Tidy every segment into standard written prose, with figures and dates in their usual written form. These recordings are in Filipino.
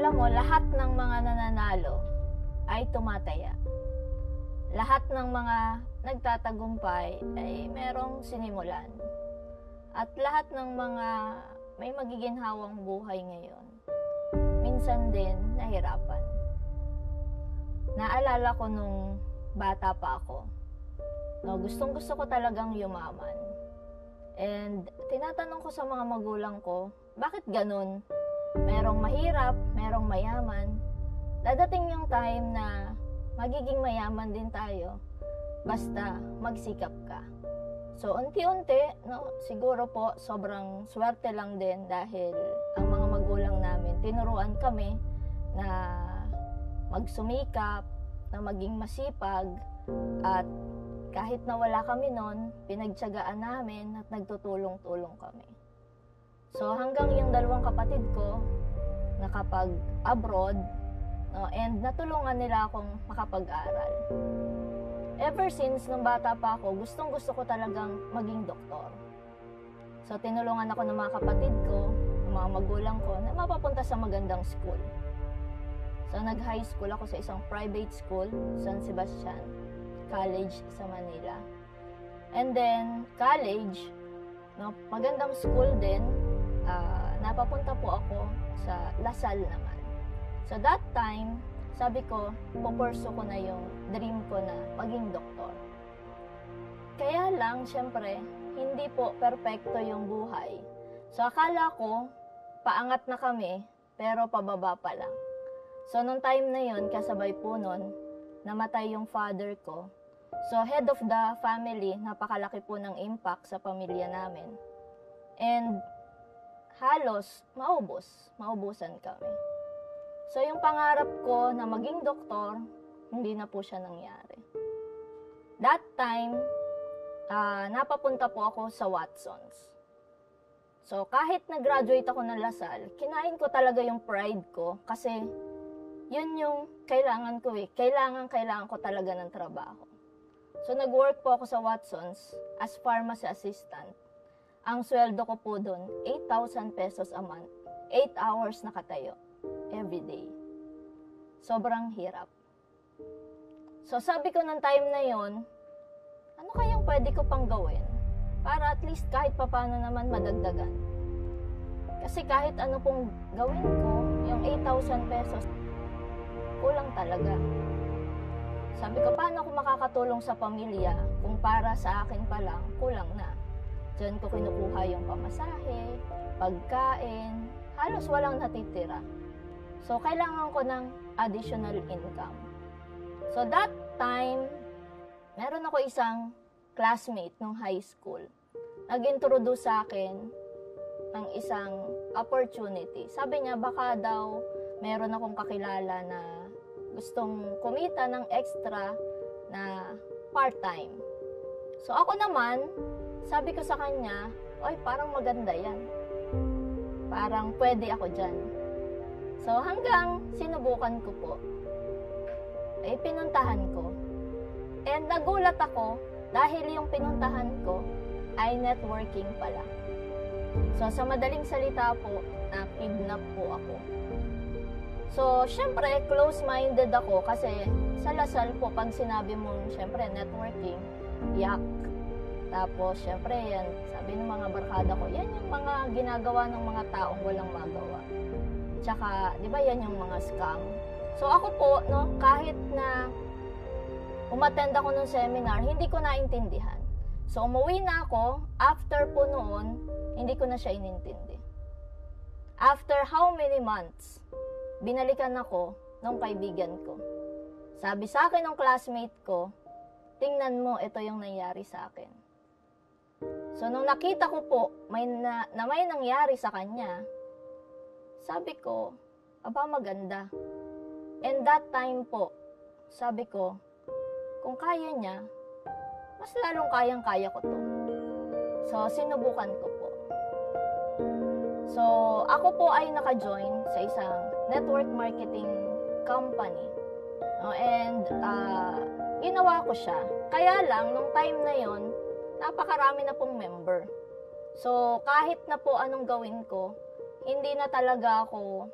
Alam mo, lahat ng mga nananalo ay tumataya. Lahat ng mga nagtatagumpay ay merong sinimulan. At lahat ng mga may magiginhawang buhay ngayon, minsan din nahirapan. Naalala ko nung bata pa ako, gustong gusto ko talagang yumaman. And tinatanong ko sa mga magulang ko, bakit ganun? Merong mahirap, merong mayaman. Dadating yung time na magiging mayaman din tayo, basta magsikap ka. So, unti-unti, siguro po, sobrang swerte lang din dahil ang mga magulang namin, tinuruan kami na magsumikap, na maging masipag, at kahit na wala kami nun, pinagtiyagaan namin at nagtutulong-tulong kami. So, hanggang yung dalawang kapatid ko, nakapag-abroad, and natulungan nila akong makapag-aral. Ever since nung bata pa ako, gustong-gusto ko talagang maging doktor. So, tinulungan ako ng mga kapatid ko, ng mga magulang ko, na mapapunta sa magandang school. So, nag-high school ako sa isang private school, San Sebastian College sa Manila. And then, college, magandang school din, napapunta po ako sa Lasal naman. So, that time, sabi ko, pupurso ko na yung dream ko na maging doktor. Kaya lang, syempre, hindi po perpekto yung buhay. So, akala ko, paangat na kami, pero pababa pa lang. So, nung time na yun, kasabay po nun, namatay yung father ko. So, head of the family, napakalaki po ng impact sa pamilya namin. And, halos, maubusan kami. So, yung pangarap ko na maging doktor, hindi na po siya nangyari. That time, napapunta po ako sa Watson's. So, kahit nag-graduate ako ng Lasal, kinain ko talaga yung pride ko kasi yun yung kailangan ko eh. Kailangan ko talaga ng trabaho. So, nag-work po ako sa Watson's as pharmacy assistant. Ang sweldo ko po doon, 8,000 pesos a month. 8 hours nakatayo. Every day. Sobrang hirap. So, sabi ko ng time na yon, ano kayang pwede ko pang gawin? Para at least kahit papano naman madagdagan. Kasi kahit ano pong gawin ko, yung 8,000 pesos, kulang talaga. Sabi ko, paano ako makakatulong sa pamilya kung para sa akin pa lang, kulang na. Diyan ko kinukuha yung pamasahe, pagkain, halos walang natitira. So, kailangan ko ng additional income. So, that time, meron ako isang classmate nung high school. Nag-introduce sa akin ng isang opportunity. Sabi niya, baka daw meron akong kakilala na gustong kumita ng extra na part-time. So, ako naman, sabi ko sa kanya, oy, parang maganda yan. Parang pwede ako dyan. So, hanggang sinubukan ko po. Pinuntahan ko. And nagulat ako dahil yung pinuntahan ko ay networking pala. So, sa madaling salita po, na-kidnap po ako. So, syempre, close-minded ako kasi sa Lasal po, pag sinabi mong, syempre, networking, yak. Tapos, syempre, yan, sabi ng mga barkada ko, yan yung mga ginagawa ng mga taong walang magawa. Tsaka, di ba yan yung mga scam? So, ako po, kahit na umattend ako ng seminar, hindi ko naintindihan. So, umuwi na ako, after po noon, hindi ko na siya inintindi. After how many months, binalikan ako ng kaibigan ko. Sabi sa akin ng classmate ko, tingnan mo, ito yung nangyari sa akin. So, nung nakita ko po, may nangyari sa kanya, sabi ko, aba maganda. And that time po, sabi ko, kung kaya niya, mas lalong kayang-kaya ko to. So, sinubukan ko po. So, ako po ay naka-join sa isang network marketing company. And, ginawa ko siya. Kaya lang, nung time na yon, napakarami na pong member. So, kahit na po anong gawin ko, hindi na talaga ako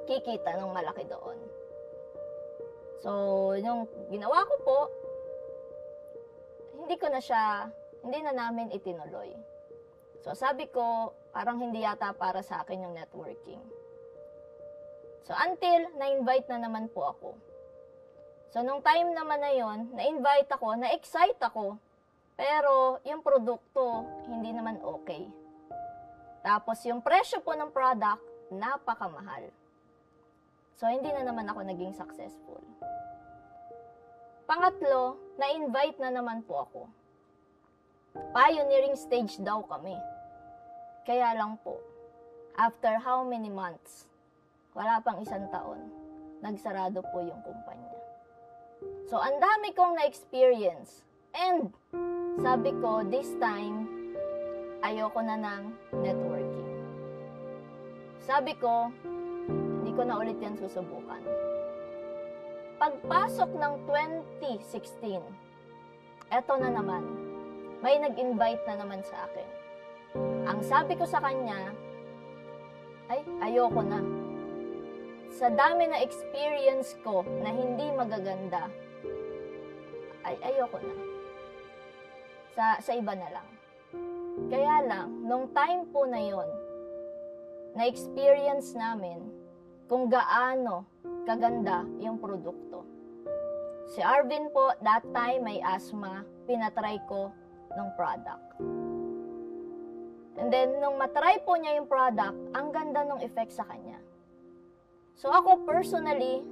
kikita ng malaki doon. So, yung ginawa ko po, hindi na namin itinuloy. So, sabi ko, parang hindi yata para sa akin yung networking. So, until na-invite na naman po ako. So, nung time naman na yon, na-invite ako, na-excite ako, pero yung produkto, hindi naman okay. Tapos, yung presyo po ng product, napakamahal. So, hindi na naman ako naging successful. Pangatlo, na-invite na naman po ako. Pioneering stage daw kami. Kaya lang po, after how many months, wala pang 1 taon, nagsarado po yung kumpanya. So, ang dami kong na-experience. And, sabi ko, this time, ayoko na ng networking. Sabi ko, hindi ko na ulit yan susubukan. Pagpasok ng 2016, eto na naman, may nag-invite na naman sa akin. Ang sabi ko sa kanya, ay, ayoko na. Sa dami na experience ko na hindi magaganda, ay, ayoko na. Sa iba na lang. Kaya lang, nung time po na yon, na-experience namin kung gaano kaganda yung produkto. Si Arvin po, that time may asthma, pinatry ko ng product. And then, nung matry po niya yung product, ang ganda ng effect sa kanya. So ako personally,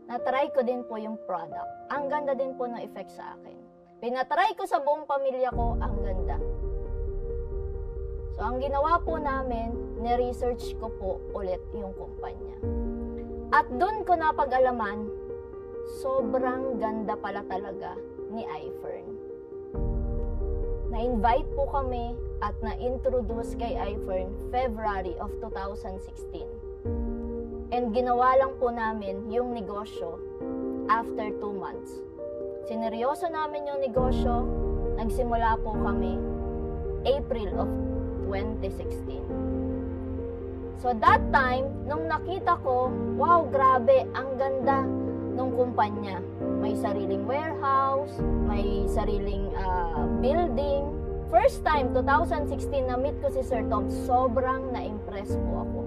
natry ko din po yung product. Ang ganda din po ng effect sa akin. Pinatry ko sa buong pamilya ko, ang ganda. So ang ginawa po namin, ni-research ko po ulit yung kumpanya. At doon ko napag-alaman, sobrang ganda pala talaga ni iFern. Na-invite po kami at na-introduce kay iFern February of 2016. And ginawa lang po namin yung negosyo after 2 months. Sineryoso namin yung negosyo, nagsimula po kami April of 2016. So that time, nung nakita ko, wow, grabe, ang ganda nung kumpanya. May sariling warehouse, may sariling building. First time, 2016, na-meet ko si Sir Tom, sobrang na-impress po ako.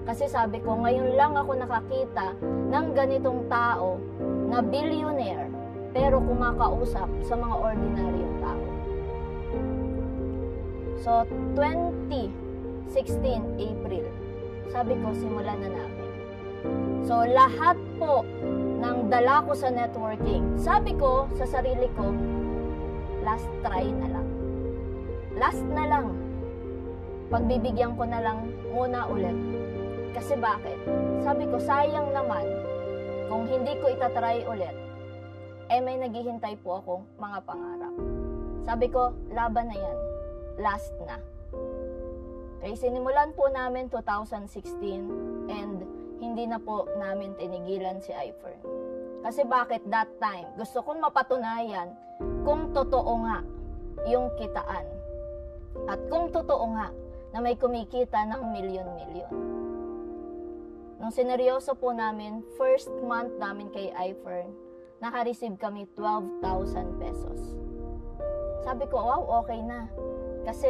Kasi sabi ko, ngayon lang ako nakakita ng ganitong tao na billionaire, pero kumakausap sa mga ordinaryong tao. So, 2016, April, sabi ko, simulan na namin. So, lahat po ng dala ko sa networking, sabi ko sa sarili ko, last try na lang. Last na lang. Pagbibigyan ko na lang muna ulit. Kasi bakit? Sabi ko, sayang naman kung hindi ko itatry ulit, may naghihintay po akong mga pangarap. Sabi ko, laban na yan. Last na. Kaya sinimulan po namin 2016 and hindi na po namin tinigilan si iFern. Kasi bakit that time? Gusto kong mapatunayan kung totoo nga yung kitaan. At kung totoo nga na may kumikita ng milyon-milyon. Nung sineryoso po namin, first month namin kay iFern, naka-receive kami 12,000 pesos. Sabi ko, wow, okay na. Kasi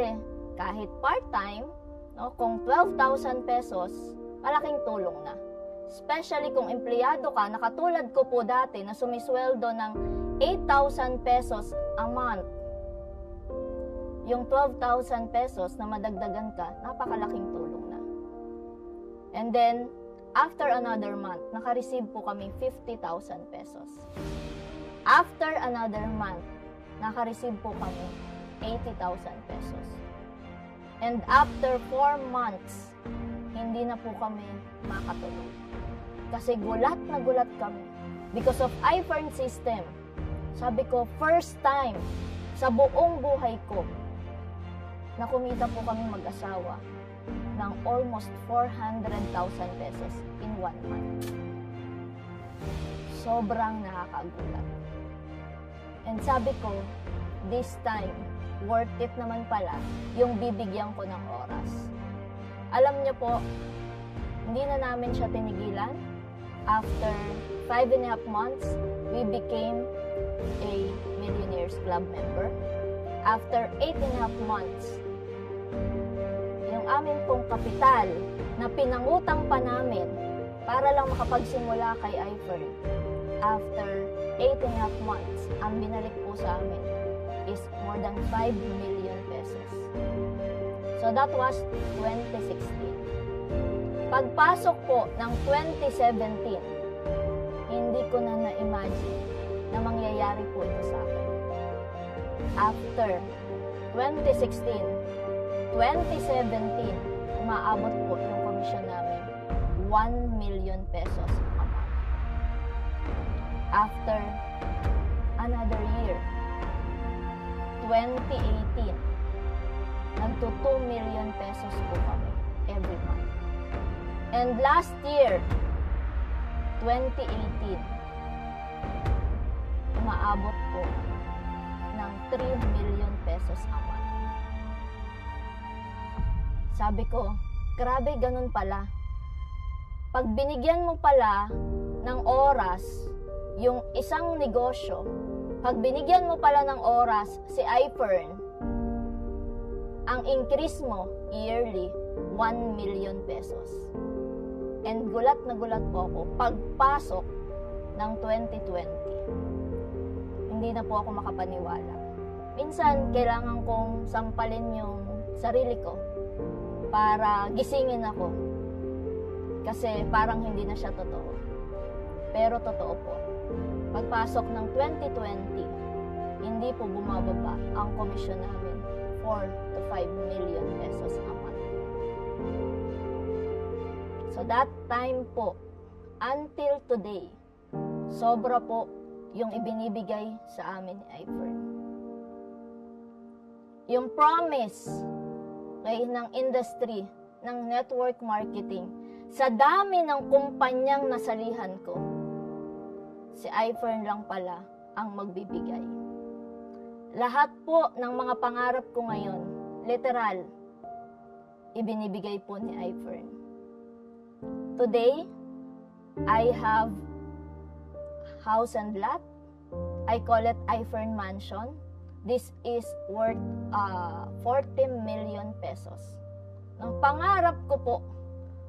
kahit part-time, no, kung 12,000 pesos, malaking tulong na. Especially kung empleyado ka, nakatulad ko po dati na sumisweldo ng 8,000 pesos a month. Yung 12,000 pesos na madagdagan ka, napakalaking tulong na. And then, after another month, naka-receive po kami 50,000 pesos. After another month, naka-receive po kami 80,000 pesos. And after 4 months, hindi na po kami makatuloy. Kasi gulat na gulat kami. Because of iFern system, sabi ko, first time sa buong buhay ko, na kumita po kami mag-asawa ng almost 400,000 pesos in 1 month. Sobrang nakakagulat. And sabi ko, this time, worth it naman pala yung bibigyan ko ng oras. Alam niyo po, hindi na namin siya tinigilan. After 5.5 months, we became a Millionaires Club member. After 8.5 months, yung amin pong kapital na pinangutang pa namin para lang makapagsimula kay iFern, after 8.5 months, ang binalik po sa amin is more than 5 million pesos. So that was 2016. Pagpasok po ng 2017, hindi ko na na-imagine na mangyayari po ito sa akin. After 2016, 2017, umaabot po yung komisyon namin 1 million pesos a month. After another year, 2018, nagto 2 million pesos po kami every month. And last year, 2018, umaabot po ng 3 million pesos a month. Sabi ko, grabe, ganun pala. Pag binigyan mo pala ng oras yung isang negosyo, pag binigyan mo pala ng oras si iFern, ang increase mo yearly, 1 million pesos. And gulat na gulat po ako pagpasok ng 2020. Hindi na po ako makapaniwala. Minsan, kailangan kong sampalin yung sarili ko para gisingin ako. Kasi parang hindi na siya totoo. Pero totoo po. Pagpasok ng 2020, hindi po bumababa ang komisyon namin 4 to 5 million pesos a month. So that time po, until today, sobra po yung ibinibigay sa amin ni iFern. Yung promise ng industry ng network marketing, sa dami ng kumpanyang nasalihan ko, si iFern lang pala ang magbibigay. Lahat po ng mga pangarap ko ngayon, literal, ibinibigay po ni iFern. Today, I have house and lot. I call it iFern Mansion. This is worth 40 million pesos. Ang pangarap ko po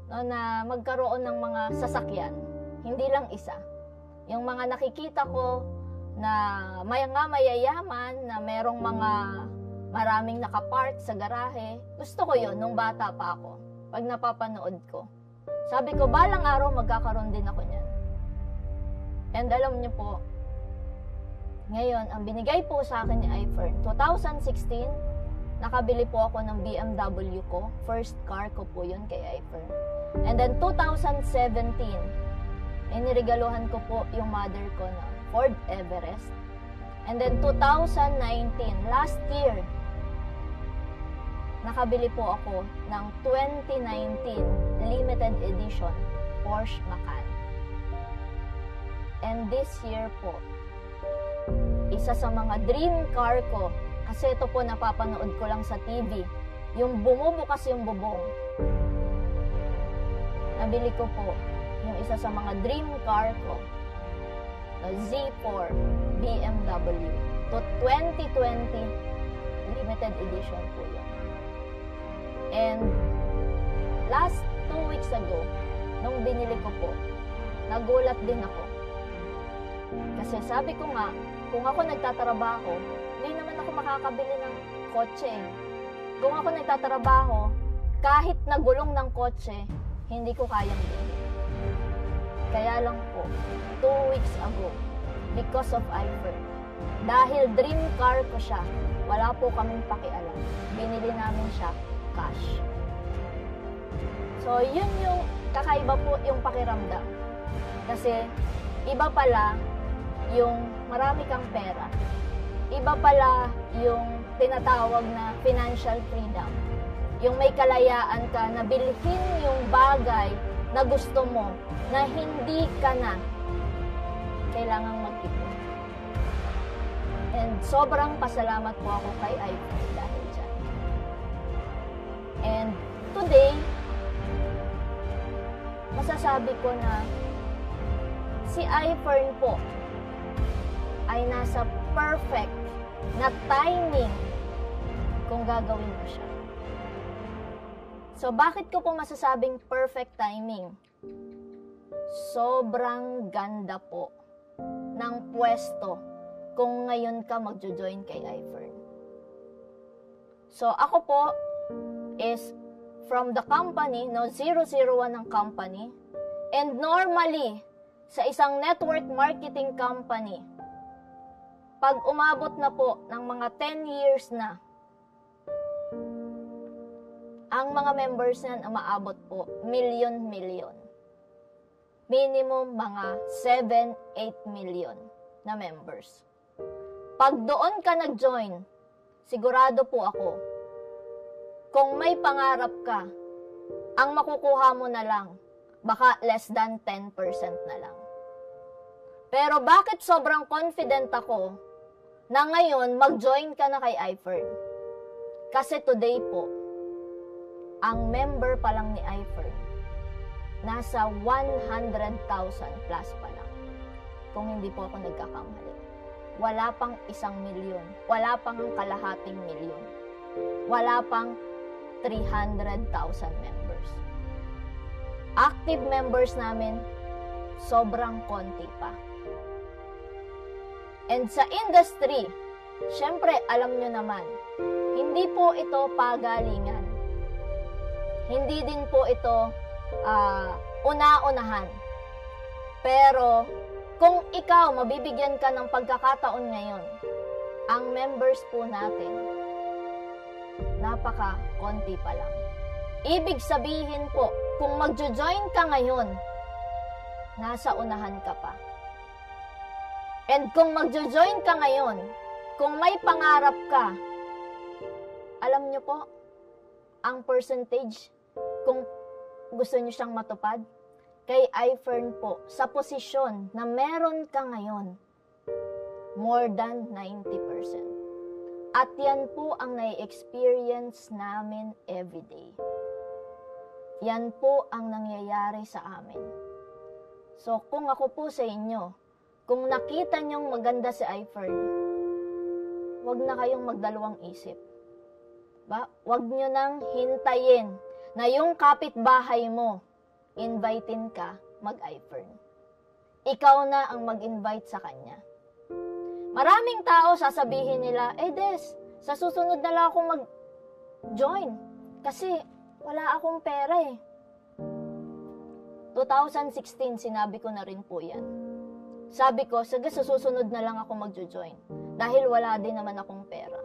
na magkaroon ng mga sasakyan, hindi lang isa. Yung mga nakikita ko na mayayaman, na merong mga maraming nakapark sa garahe, gusto ko yon nung bata pa ako. Pag napapanood ko, sabi ko, balang araw magkakaroon din ako niyan. And alam niyo po, ngayon, ang binigay po sa akin ni iFern, 2016, nakabili po ako ng BMW ko. First car ko po yun kay iFern. And then 2017, iniregaluhan ko po yung mother ko na Ford Everest. And then 2019, last year, nakabili po ako ng 2019 limited edition Porsche Macan. And this year po, isa sa mga dream car ko, kasi ito po napapanood ko lang sa TV, yung bumubukas yung bubong. Nabili ko po yung isa sa mga dream car ko, na Z4 BMW to 2020 limited edition po yun. And last 2 weeks ago, nung binili ko po, nagulat din ako. Kasi sabi ko nga, kung ako nagtatrabaho, hindi naman ako makakabili ng kotse. Kung ako nagtatrabaho, kahit nagulong ng kotse, hindi ko kayang bilhin. Kaya lang po, 2 weeks ago, because of iFern, dahil dream car ko siya, wala po kaming pakialam. Binili namin siya cash. So, yun yung kakaiba po yung pakiramdam. Kasi, iba pala yung marami kang pera. Iba pala yung tinatawag na financial freedom. Yung may kalayaan ka na bilhin yung bagay na gusto mo, na hindi ka na kailangang mag-ipon. And sobrang pasalamat po ako kay iFern dahil dyan. And today, masasabi ko na si iFern po ay nasa perfect na timing kung gagawin mo siya. So, bakit ko po masasabing perfect timing? Sobrang ganda po ng pwesto kung ngayon ka magjo-join kay iFern. So, ako po is from the company, 001 ng company, and normally, sa isang network marketing company, pag umabot na po ng mga 10 years na, ang mga members na umaabot po, milyon-milyon. Minimum mga 7-8 million na members. Pag doon ka nag-join, sigurado po ako, kung may pangarap ka, ang makukuha mo na lang, baka less than 10% na lang. Pero bakit sobrang confident ako na ngayon mag-join ka na kay iFern? Kasi today po, ang member pa lang ni iFern, nasa 100,000 plus pa lang. Kung hindi po ako nagkakamali. Wala pang 1,000,000. Wala pang kalahating milyon. Wala pang 300,000 members. Active members namin, sobrang konti pa. And sa industry, syempre alam nyo naman, hindi po ito pagalingan. Hindi din po ito una-unahan. Pero kung ikaw mabibigyan ka ng pagkakataon ngayon, ang members po natin, napaka-konti pa lang. Ibig sabihin po, kung magjo-join ka ngayon, nasa unahan ka pa. And kung magjo-join ka ngayon, kung may pangarap ka, alam nyo po, ang percentage, kung gusto nyo siyang matupad, kay iFern po, sa posisyon na meron ka ngayon, more than 90%. At yan po ang nai-experience namin everyday. Yan po ang nangyayari sa amin. So, kung ako po sa inyo, kung nakita nyong maganda si iFern, wag na kayong magdalawang isip. Wag nyo nang hintayin na yung kapitbahay mo, invitein ka mag-iFern. Ikaw na ang mag-invite sa kanya. Maraming tao sasabihin nila, Des, sa susunod na lang ako mag-join kasi wala akong pera eh. 2016, sinabi ko na rin po yan. Sabi ko, sige, sa susunod na lang ako mag-join dahil wala din naman akong pera.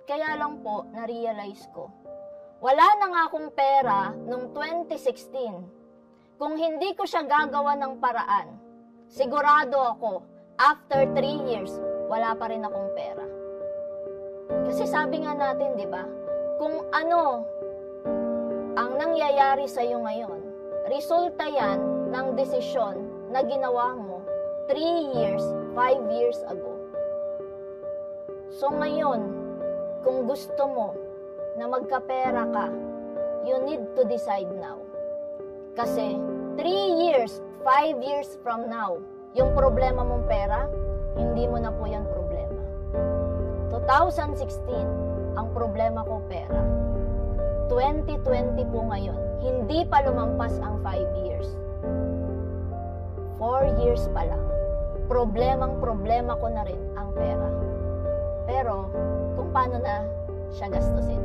Kaya lang po, na-realize ko, wala na nga akong pera noong 2016. Kung hindi ko siya gagawa ng paraan, sigurado ako, after 3 years, wala pa rin akong pera. Kasi sabi nga natin, di ba, kung ano ang nangyayari sa iyo ngayon, resulta yan ng desisyon na ginawa mo 3 years, 5 years ago. So ngayon, kung gusto mo na magkapera ka, you need to decide now. Kasi 3 years, 5 years from now, yung problema mong pera, hindi mo na po yan problema. 2016, ang problema ko pera. 2020 po ngayon, hindi pa lumampas ang 5 years. 4 years pa lang, problema ko na rin ang pera. Pero, kung paano na siya gastusin.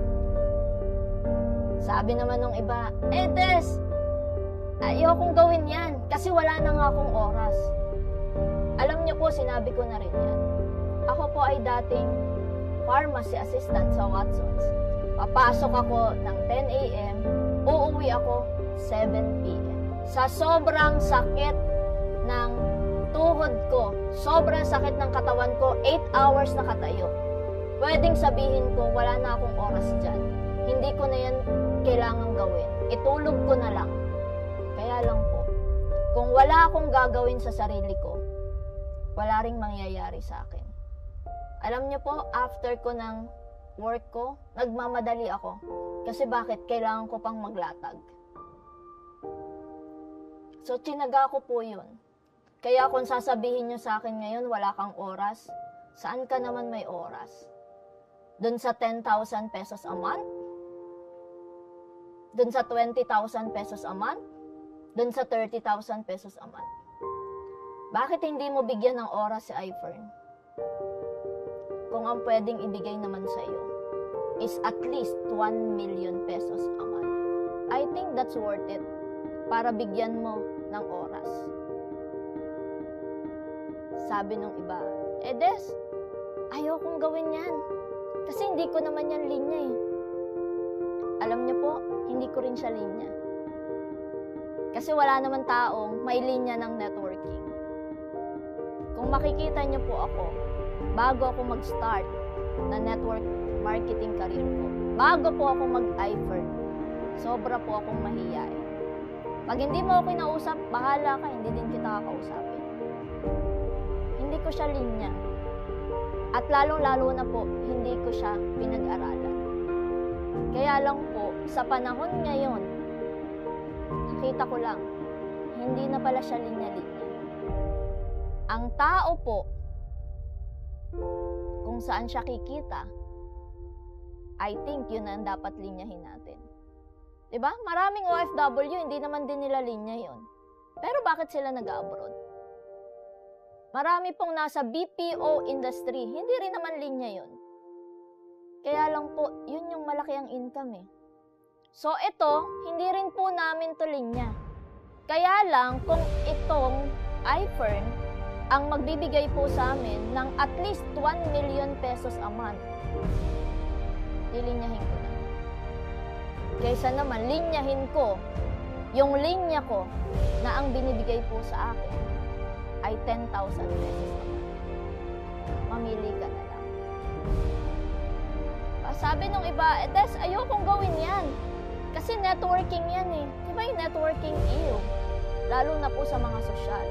Sabi naman ng iba, Des, ayokong gawin yan kasi wala na nga akong oras. Alam niyo po, sinabi ko na rin yan. Ako po ay dating pharmacy assistant sa Watsons. Papasok ako ng 10 a.m., uuwi ako 7 p.m. Sa sobrang sakit ng tuhod ko, sobrang sakit ng katawan ko, 8 hours nakatayo. Pwedeng sabihin ko, wala na akong oras dyan. Hindi ko na yan kailangang gawin. Itulog ko na lang. Kaya lang po, kung wala akong gagawin sa sarili ko, wala ring mangyayari sa akin. Alam niyo po, after ko ng work ko, nagmamadali ako. Kasi bakit? Kailangan ko pang maglatag. So, tinaga ko po yun. Kaya kung sasabihin nyo sa akin ngayon, wala kang oras, saan ka naman may oras? Doon sa 10,000 pesos a month? Doon sa 20,000 pesos a month? Doon sa 30,000 pesos a month? Bakit hindi mo bigyan ng oras si iFern? Kung ang pwedeng ibigay naman sa iyo is at least 1 million pesos a month. I think that's worth it para bigyan mo ng oras. Sabi nung iba, Des, ayaw kong gawin yan. Kasi hindi ko naman yan linya eh. Alam niyo po, hindi ko rin siya linya. Kasi wala naman taong may linya ng networking. Kung makikita niyo po ako, bago ako mag-start na network marketing career ko, bago po ako mag-iFern, sobra po akong mahiyain. Pag hindi mo ako kinausap, bahala ka, hindi din kita kakausapin. Hindi ko siya linya. At lalong-lalo na po, hindi ko siya pinag-aralan. Kaya lang po, sa panahon ngayon, nakita ko lang, hindi na pala siya linya-linya. Ang tao po, kung saan siya kikita, I think yun ang dapat linyahin natin. Diba? Maraming OFW, hindi naman din nila linya yun. Pero bakit sila nag-abroad? Marami pong nasa BPO industry, hindi rin naman linya yun. Kaya lang po, yun yung malaki ang income eh. So ito, hindi rin po namin to linya. Kaya lang, kung itong iFern ang magbibigay po sa amin ng at least 1 million pesos a month, lilinyahin ko na. Kaysa naman, linyahin ko yung linya ko na ang binibigay po sa akin ay 10,000 pesos a month. Mamili ka na lang. Sabi nung iba, Des, ayokong gawin yan. Kasi networking yan eh. Diba yung networking iyo? Lalo na po sa mga sosyal.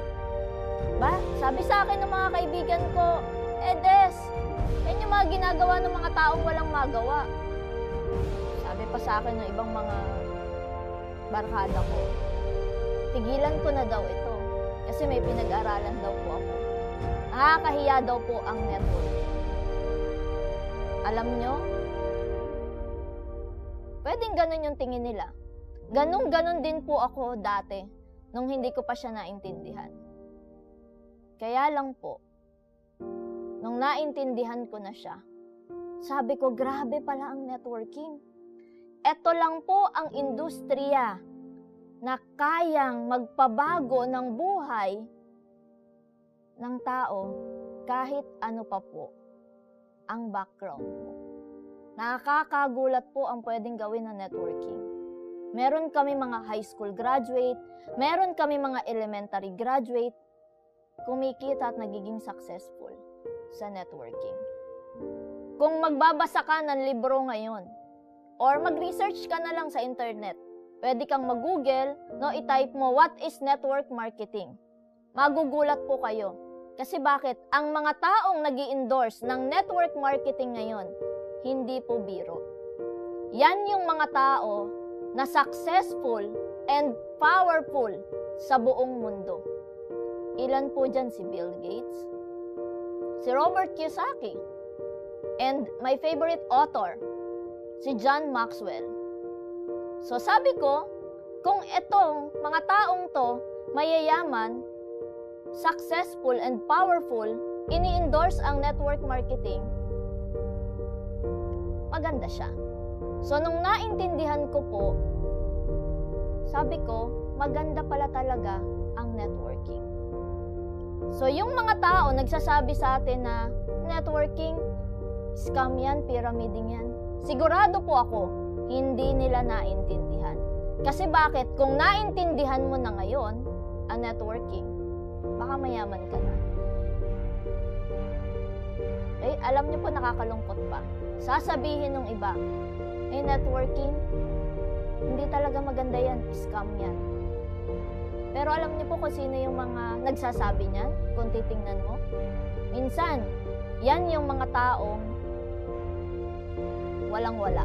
Ba? Sabi sa akin ng mga kaibigan ko, Des, yan yung mga ginagawa ng mga taong walang magawa. Sabi pa sa akin ng ibang mga barkada ko, tigilan ko na daw ito. Kasi may pinag-aralan daw po ako. Nakakahiya daw po ang networking. Alam nyo, pwedeng ganun yung tingin nila. Ganun din po ako dati nung hindi ko pa siya naintindihan. Kaya lang po, nung naintindihan ko na siya, sabi ko, grabe pala ang networking. Ito lang po ang industriya na kayang magpabago ng buhay ng tao kahit ano pa po ang background mo. Nakakagulat po ang pwedeng gawin ng networking. Meron kami mga high school graduate, meron kami mga elementary graduate, kumikita at nagiging successful sa networking. Kung magbabasa ka ng libro ngayon, or mag-research ka na lang sa internet, pwede kang mag-google, i-type mo, what is network marketing? Magugulat po kayo. Kasi bakit? Ang mga taong nag-i-endorse ng network marketing ngayon, hindi po biro. Yan yung mga tao na successful and powerful sa buong mundo. Ilan po dyan? Si Bill Gates, si Robert Kiyosaki, and my favorite author, si John Maxwell. So sabi ko, kung itong mga taong to mayayaman, successful and powerful, ini-endorse ang network marketing, maganda siya. So nung naintindihan ko po, sabi ko, maganda pala talaga ang networking. So yung mga tao nagsasabi sa atin na networking, scam yan, pyramiding yan, sigurado po ako, hindi nila naintindihan. Kasi bakit? Kung naintindihan mo na ngayon ang networking, baka mayaman ka na. Eh, alam niyo po, nakakalungkot pa. Sasabihin ng iba, networking, hindi talaga maganda yan, scam yan. Pero alam niyo po kung sino yung mga nagsasabi niyan, kung titingnan mo? Minsan, yan yung mga taong walang-wala.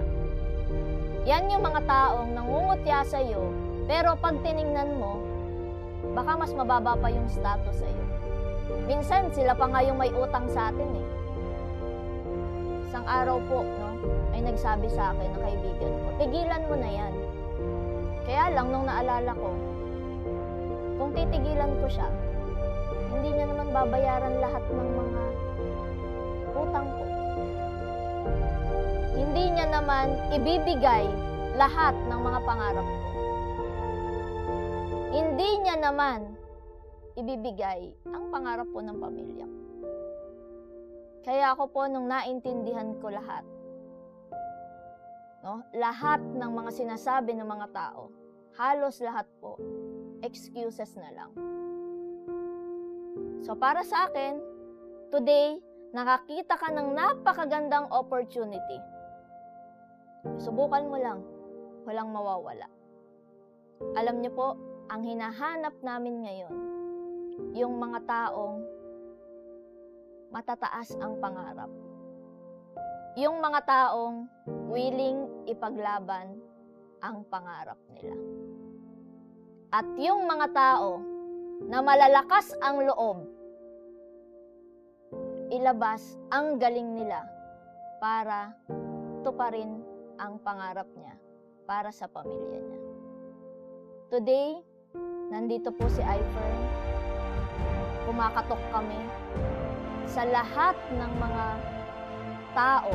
Yan yung mga taong nangungutya sa'yo, pero pag tiningnan mo, baka mas mababa pa yung status sa'yo. Minsan, sila pa nga yung may utang sa atin eh. Isang araw po, no, ay nagsabi sa akin ng kaibigan ko, tigilan mo na yan. Kaya lang, nung naalala ko, kung titigilan ko siya, hindi niya naman babayaran lahat ng mga utang ko. Hindi niya naman ibibigay lahat ng mga pangarap ko. Hindi niya naman ibibigay ang pangarap po ng pamilya ko. Kaya ako po, nung naintindihan ko lahat, no, lahat ng mga sinasabi ng mga tao, halos lahat po, excuses na lang. So para sa akin, today, nakakita ka ng napakagandang opportunity. Subukan mo lang, walang mawawala. Alam niyo po, ang hinahanap namin ngayon, yung mga taong matataas ang pangarap. Yung mga taong willing ipaglaban ang pangarap nila. At yung mga tao na malalakas ang loob, ilabas ang galing nila para tuparin ang pangarap niya para sa pamilya niya. Today, nandito po si Ifern. Kumakatok kami sa lahat ng mga tao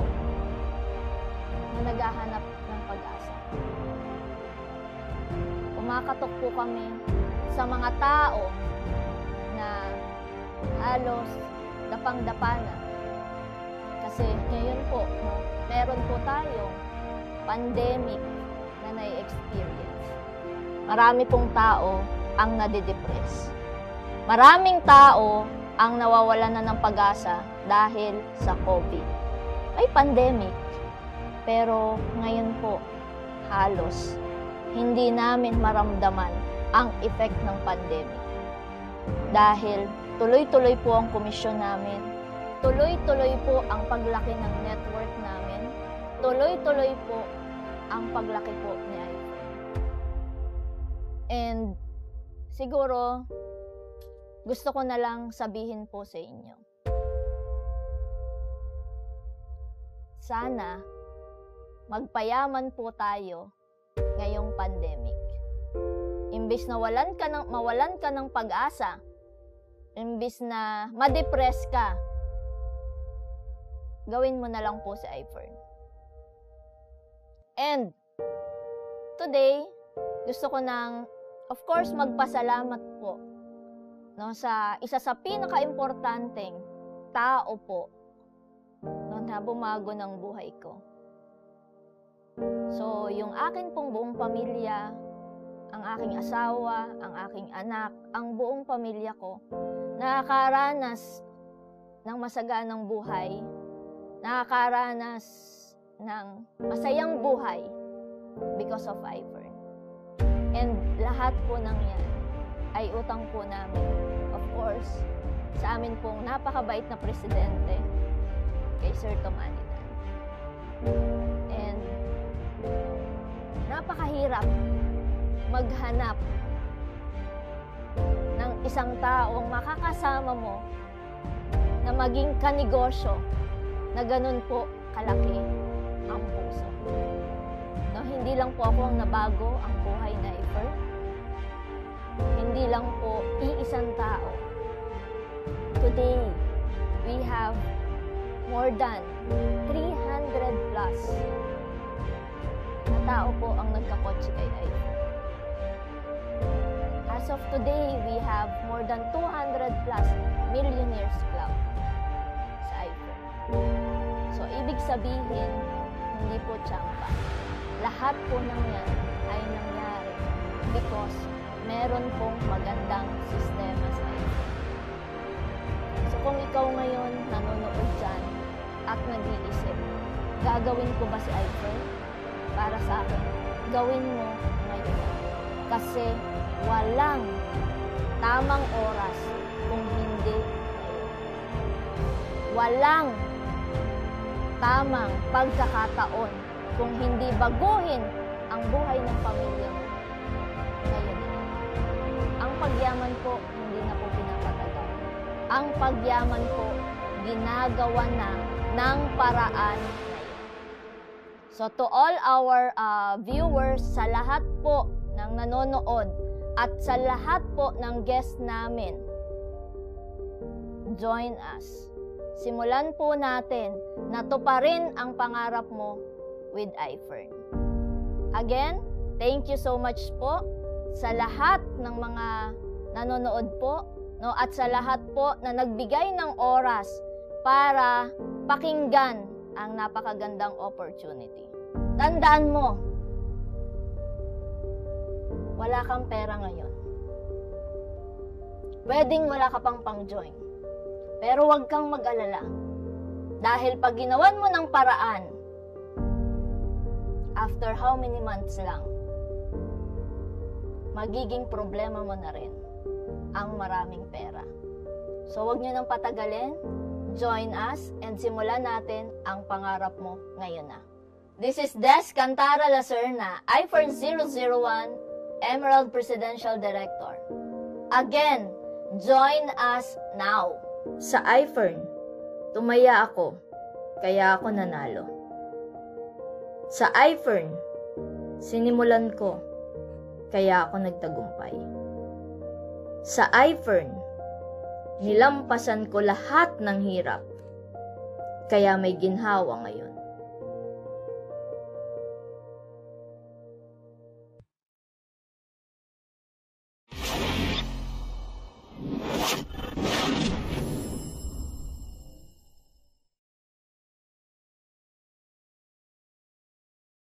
na naghahanap ng pag-asa. Kumakatok po kami sa mga tao na halos dapang-dapa na. Kasi ngayon po, no, meron po tayong pandemic na nai-experience. Marami pong tao ang nadidepress. Maraming tao ang nawawalan na ng pag-asa dahil sa COVID. May pandemic, pero ngayon po, halos hindi namin maramdaman ang effect ng pandemic. Dahil tuloy-tuloy po ang komisyon namin, tuloy-tuloy po ang paglaki ng network namin, tuloy-tuloy po ang paglaki po ni Ifern. And siguro, gusto ko na lang sabihin po sa inyo. Sana magpayaman po tayo ngayong pandemic. Imbis na mawalan ka ng pag-asa, imbis na ma-depress ka, gawin mo na lang po si Ifern. And today, gusto ko nang, of course, magpasalamat po, no, sa isa sa pinaka-importanteng tao po, no, na bumago ng buhay ko. So, yung akin pong buong pamilya, ang aking asawa, ang aking anak, ang buong pamilya ko, nakakaranas ng masaganang buhay, nakakaranas ng masayang buhay because of Ifern. And lahat po ng yan ay utang po namin, of course, sa amin pong napakabait na presidente, kay Sir Tumanitan. And napakahirap maghanap ng isang taong makakasama mo na maging kanegosyo na ganun po kalaki ang puso. No, hindi lang po ako ang nabago ang buhay na Ifern. Hindi lang po iisang tao. Today, we have more than 300 plus na tao po ang nagkakotse kay Ifern. As of today, we have more than 200 plus millionaires club sa Ifern. So, ibig sabihin, hindi po tiyangka. Lahat po ng yan ay nangyari because meron pong magandang sistema sa Ifern. So, kung ikaw ngayon nanonood dyan at nag-iisip, gagawin ko ba si Ifern? Para sa akin, gawin mo ngayon. Kasi walang tamang oras kung hindi ngayon. Walang tamang pagkakataon kung hindi baguhin ang buhay ng pamilya mo ngayon. Ang pagyaman po, hindi na po pinapatagal. Ang pagyaman po, ginagawa na ng paraan na yun. So to all our viewers, sa lahat po ng nanonood at sa lahat po ng guest namin, join us. Simulan po natin na tuparin ang pangarap mo with iFern. Again, thank you so much po sa lahat ng mga nanonood po, no, at sa lahat po na nagbigay ng oras para pakinggan ang napakagandang opportunity. Tandaan mo, wala kang pera ngayon. Pwedeng wala ka pang pang-join. Pero huwag kang mag-alala. Dahil pag ginawan mo ng paraan, after how many months lang, magiging problema mo na rin ang maraming pera. So huwag nyo nang patagalin, join us, and simulan natin ang pangarap mo ngayon na. This is Des Cantara Lacerna, iFern 001, Emerald Presidential Director. Again, join us now. Sa iFern, tumaya ako, kaya ako nanalo. Sa iFern, sinimulan ko, kaya ako nagtagumpay. Sa iFern, nilampasan ko lahat ng hirap, kaya may ginhawa ngayon.